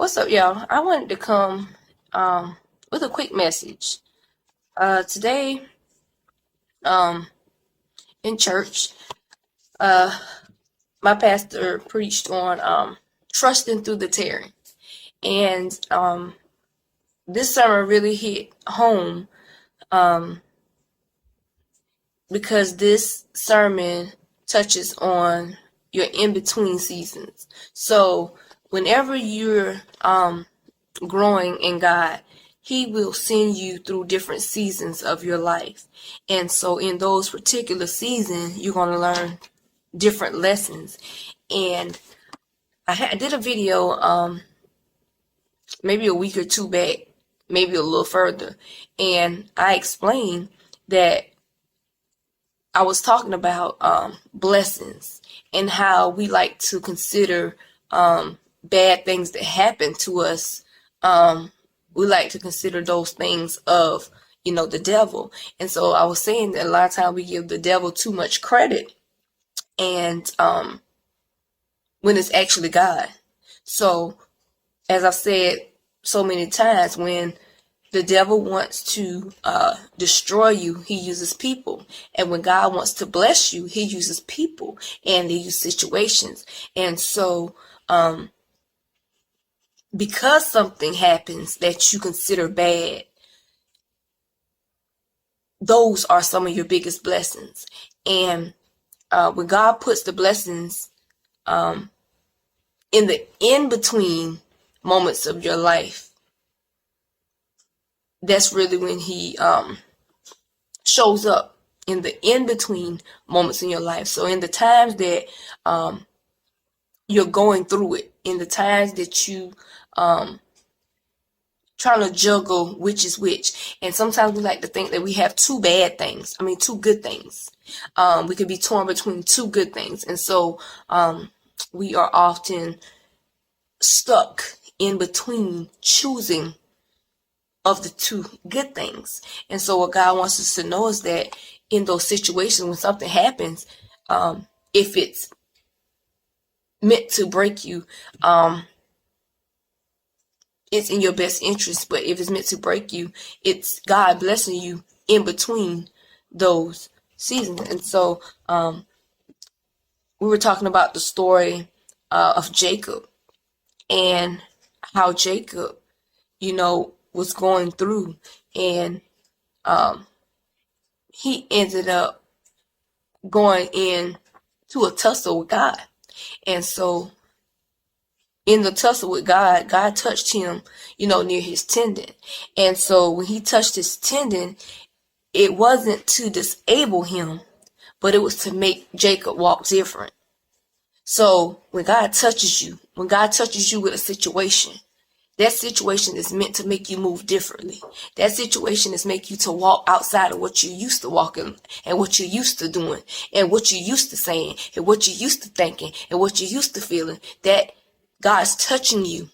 What's up, y'all? I wanted to come with a quick message. Today, um, in church, uh, my pastor preached on trusting through the tearing, and this sermon really hit home because this sermon touches on your in between seasons. So, whenever you're growing in God, He will send you through different seasons of your life. And so in those particular seasons, you're going to learn different lessons. And I did a video maybe a week or two back, maybe a little further, and I explained that I was talking about blessings and how we like to consider bad things that happen to us. We like to consider those things of, the devil. And so I was saying that a lot of times we give the devil too much credit, and when it's actually God. So, as I've said so many times, when the devil wants to destroy you, he uses people. And when God wants to bless you, he uses people and they use situations. And so, because something happens that you consider bad, those are some of your biggest blessings. And when God puts the blessings in the in-between moments of your life, that's really when he shows up in the in-between moments in your life. So in the times that you're going through it, in the times that you trying to juggle which is which, and sometimes we like to think that we have two good things. We could be torn between two good things, and so we are often stuck in between choosing of the two good things. And so what God wants us to know is that in those situations when something happens, if it's meant to break you, it's in your best interest. But if it's meant to break you, it's God blessing you in between those seasons. And so we were talking about the story of Jacob and how Jacob, was going through, and he ended up going in to a tussle with God. And so in the tussle with God, God touched him, near his tendon. And so when he touched his tendon, it wasn't to disable him, but it was to make Jacob walk different. So when God touches you with a situation, that situation is meant to make you move differently. That situation is make you to walk outside of what you used to walking and what you're used to doing and what you used to saying and what you used to thinking and what you used to feeling. That God's touching you.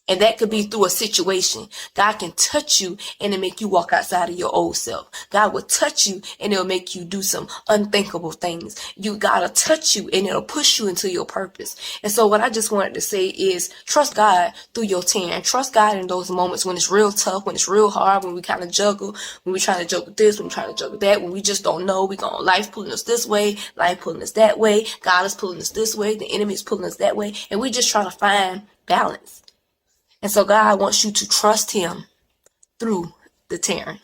And that could be through a situation. God can touch you and it'll make you walk outside of your old self. God will touch you and it'll make you do some unthinkable things. God will touch you and it'll push you into your purpose. And so what I just wanted to say is trust God through your tearing. Trust God in those moments when it's real tough, when it's real hard, when we kind of juggle, when we're trying to juggle this, when we're trying to juggle that, when we just don't know. Life pulling us this way, life pulling us that way. God is pulling us this way. The enemy is pulling us that way. And we just trying to find balance. And so God wants you to trust him through the tearing.